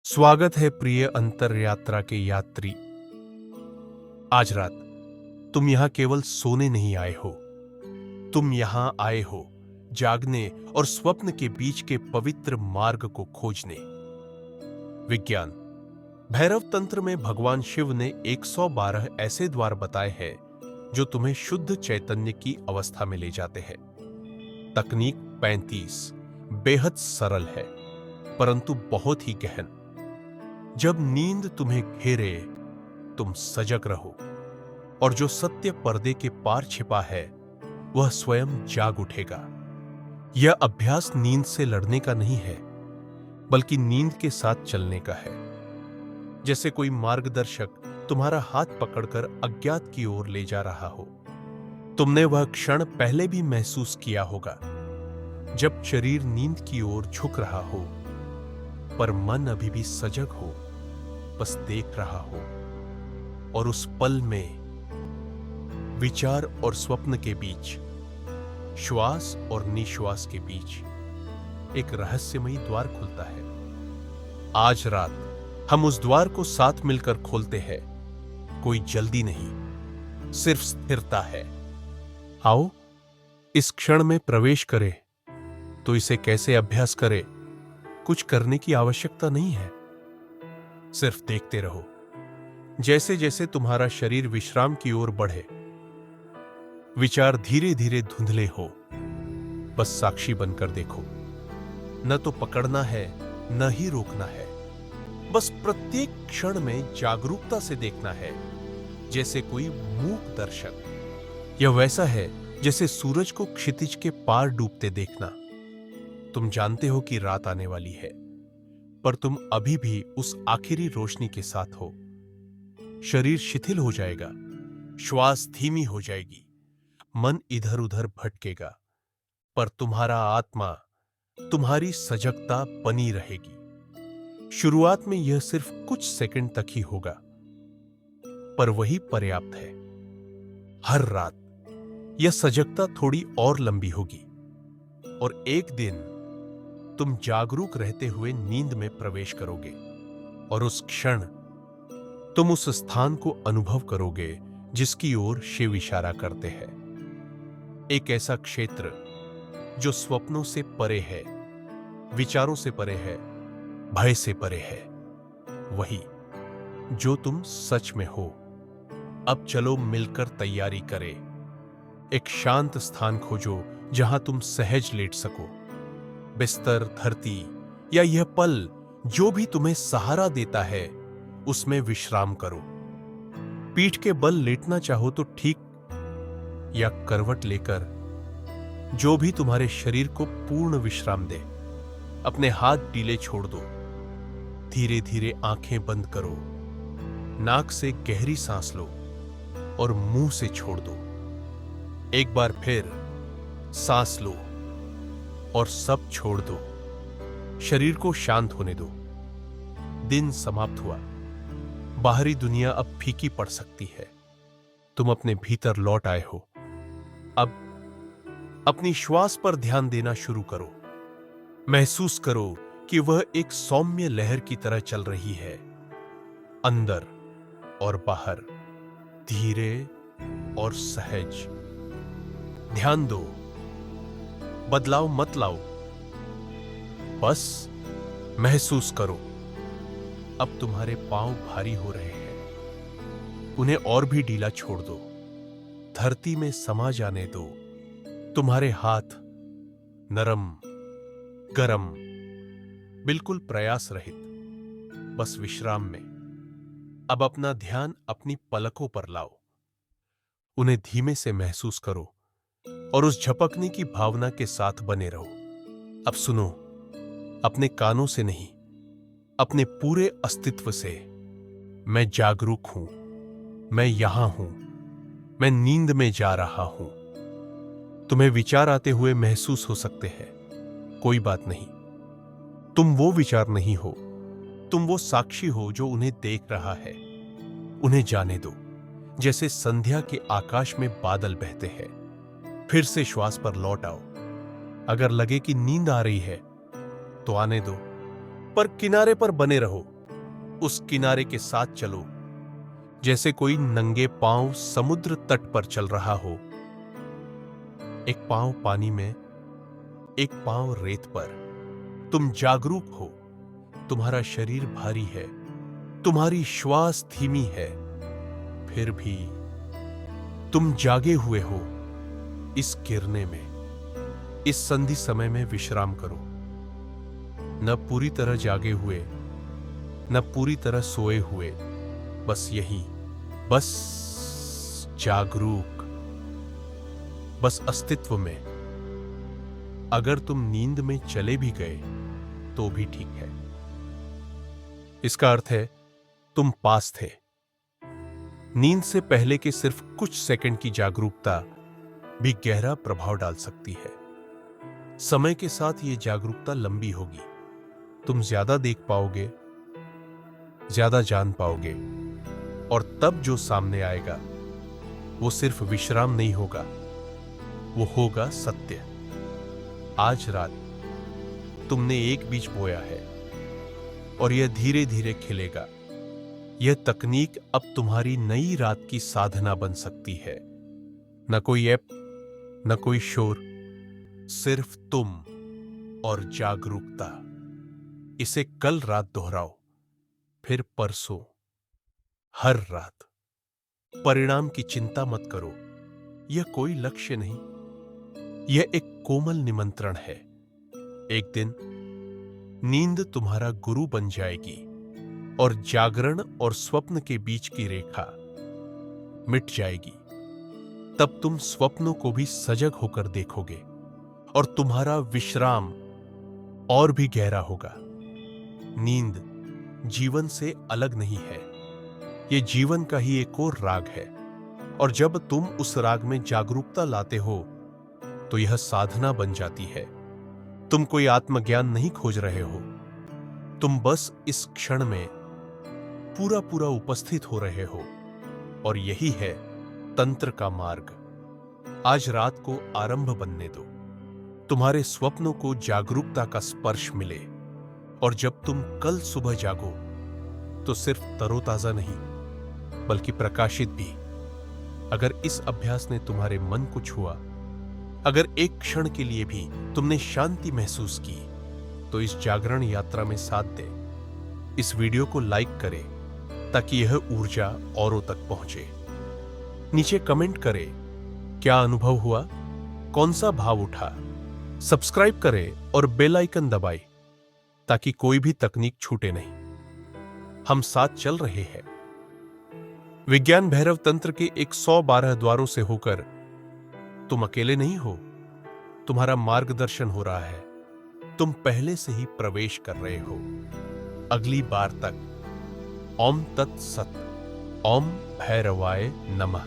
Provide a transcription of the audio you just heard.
स्वागत है प्रिय अंतर यात्रा के यात्री। आज रात तुम यहां केवल सोने नहीं आए हो, तुम यहां आए हो जागने और स्वप्न के बीच के पवित्र मार्ग को खोजने। विज्ञान भैरव तंत्र में भगवान शिव ने 112 ऐसे द्वार बताए हैं जो तुम्हें शुद्ध चैतन्य की अवस्था में ले जाते हैं। तकनीक 35 बेहद सरल है, परंतु बहुत ही गहन। जब नींद तुम्हें घेरे, तुम सजग रहो और जो सत्य पर्दे के पार छिपा है वह स्वयं जाग उठेगा। यह अभ्यास नींद से लड़ने का नहीं है, बल्कि नींद के साथ चलने का है। जैसे कोई मार्गदर्शक तुम्हारा हाथ पकड़कर अज्ञात की ओर ले जा रहा हो। तुमने वह क्षण पहले भी महसूस किया होगा, जब शरीर नींद की ओर झुक रहा हो, पर मन अभी भी सजग हो, बस देख रहा हो। और उस पल में विचार और स्वप्न के बीच, श्वास और निश्वास के बीच एक रहस्यमयी द्वार खुलता है। आज रात हम उस द्वार को साथ मिलकर खोलते हैं। कोई जल्दी नहीं, सिर्फ स्थिरता है। आओ इस क्षण में प्रवेश करें। तो इसे कैसे अभ्यास करें? कुछ करने की आवश्यकता नहीं है, सिर्फ देखते रहो। जैसे जैसे तुम्हारा शरीर विश्राम की ओर बढ़े, विचार धीरे धीरे धुंधले हो, बस साक्षी बनकर देखो। न तो पकड़ना है, न ही रोकना है। बस प्रत्येक क्षण में जागरूकता से देखना है, जैसे कोई मूक दर्शक। यह वैसा है जैसे सूरज को क्षितिज के पार डूबते देखना। तुम जानते हो कि रात आने वाली है, पर तुम अभी भी उस आखिरी रोशनी के साथ हो। शरीर शिथिल हो जाएगा, श्वास धीमी हो जाएगी, मन इधर उधर भटकेगा, पर तुम्हारा आत्मा, तुम्हारी सजगता बनी रहेगी। शुरुआत में यह सिर्फ कुछ सेकंड तक ही होगा, पर वही पर्याप्त है। हर रात यह सजगता थोड़ी और लंबी होगी, और एक दिन तुम जागरूक रहते हुए नींद में प्रवेश करोगे। और उस क्षण तुम उस स्थान को अनुभव करोगे जिसकी ओर शिव इशारा करते हैं। एक ऐसा क्षेत्र जो स्वप्नों से परे है, विचारों से परे है, भय से परे है। वही जो तुम सच में हो। अब चलो मिलकर तैयारी करें। एक शांत स्थान खोजो जहां तुम सहज लेट सको। बिस्तर, धरती या यह पल जो भी तुम्हें सहारा देता है, उसमें विश्राम करो। पीठ के बल लेटना चाहो तो ठीक, या करवट लेकर, जो भी तुम्हारे शरीर को पूर्ण विश्राम दे। अपने हाथ ढीले छोड़ दो। धीरे धीरे आंखें बंद करो। नाक से गहरी सांस लो और मुंह से छोड़ दो। एक बार फिर सांस लो और सब छोड़ दो। शरीर को शांत होने दो। दिन समाप्त हुआ। बाहरी दुनिया अब फीकी पड़ सकती है। तुम अपने भीतर लौट आए हो। अब अपनी श्वास पर ध्यान देना शुरू करो। महसूस करो कि वह एक सौम्य लहर की तरह चल रही है, अंदर और बाहर, धीरे और सहज। ध्यान दो, बदलाव मत लाओ, बस महसूस करो। अब तुम्हारे पांव भारी हो रहे हैं, उन्हें और भी ढीला छोड़ दो। धरती में समा जाने दो। तुम्हारे हाथ नरम, गरम, बिल्कुल प्रयास रहित, बस विश्राम में। अब अपना ध्यान अपनी पलकों पर लाओ। उन्हें धीमे से महसूस करो और उस झपकने की भावना के साथ बने रहो। अब सुनो, अपने कानों से नहीं, अपने पूरे अस्तित्व से। मैं जागरूक हूं, मैं यहां हूं, मैं नींद में जा रहा हूं। तुम्हें विचार आते हुए महसूस हो सकते हैं, कोई बात नहीं। तुम वो विचार नहीं हो, तुम वो साक्षी हो जो उन्हें देख रहा है। उन्हें जाने दो, जैसे संध्या के आकाश में बादल बहते हैं। फिर से श्वास पर लौट आओ। अगर लगे कि नींद आ रही है तो आने दो, पर किनारे पर बने रहो। उस किनारे के साथ चलो जैसे कोई नंगे पांव समुद्र तट पर चल रहा हो। एक पांव पानी में, एक पांव रेत पर। तुम जागरूक हो, तुम्हारा शरीर भारी है, तुम्हारी श्वास धीमी है, फिर भी तुम जागे हुए हो। इस गिरने में, इस संधि समय में विश्राम करो। न पूरी तरह जागे हुए, न पूरी तरह सोए हुए, बस यही, बस जागरूक, बस अस्तित्व में। अगर तुम नींद में चले भी गए तो भी ठीक है। इसका अर्थ है तुम पास थे। नींद से पहले के सिर्फ कुछ सेकंड की जागरूकता भी गहरा प्रभाव डाल सकती है। समय के साथ यह जागरूकता लंबी होगी। तुम ज्यादा देख पाओगे, ज्यादा जान पाओगे, और तब जो सामने आएगा वो सिर्फ विश्राम नहीं होगा, वो होगा सत्य। आज रात तुमने एक बीज बोया है और यह धीरे धीरे खिलेगा। यह तकनीक अब तुम्हारी नई रात की साधना बन सकती है। न कोई ऐप, न कोई शोर, सिर्फ तुम और जागरूकता। इसे कल रात दोहराओ, फिर परसों, हर रात। परिणाम की चिंता मत करो, यह कोई लक्ष्य नहीं, यह एक कोमल निमंत्रण है। एक दिन नींद तुम्हारा गुरु बन जाएगी और जागरण और स्वप्न के बीच की रेखा मिट जाएगी। तब तुम स्वप्नों को भी सजग होकर देखोगे और तुम्हारा विश्राम और भी गहरा होगा। नींद जीवन से अलग नहीं है, यह जीवन का ही एक और राग है। और जब तुम उस राग में जागरूकता लाते हो तो यह साधना बन जाती है। तुम कोई आत्मज्ञान नहीं खोज रहे हो, तुम बस इस क्षण में पूरा पूरा उपस्थित हो रहे हो। और यही है तंत्र का मार्ग। आज रात को आरंभ बनने दो, तुम्हारे स्वप्नों को जागरूकता का स्पर्श मिले। और जब तुम कल सुबह जागो तो सिर्फ तरोताजा नहीं बल्कि प्रकाशित भी। अगर इस अभ्यास ने तुम्हारे मन को छुआ, अगर एक क्षण के लिए भी तुमने शांति महसूस की, तो इस जागरण यात्रा में साथ दे। इस वीडियो को लाइक करें ताकि यह ऊर्जा औरों तक पहुंचे। नीचे कमेंट करें क्या अनुभव हुआ, कौन सा भाव उठा। सब्सक्राइब करें और बेल आइकन दबाएं ताकि कोई भी तकनीक छूटे नहीं। हम साथ चल रहे हैं। विज्ञान भैरव तंत्र के 112 द्वारों से होकर तुम अकेले नहीं हो, तुम्हारा मार्गदर्शन हो रहा है। तुम पहले से ही प्रवेश कर रहे हो। अगली बार तक ओम तत् सत। ओम भैरवाय नमः।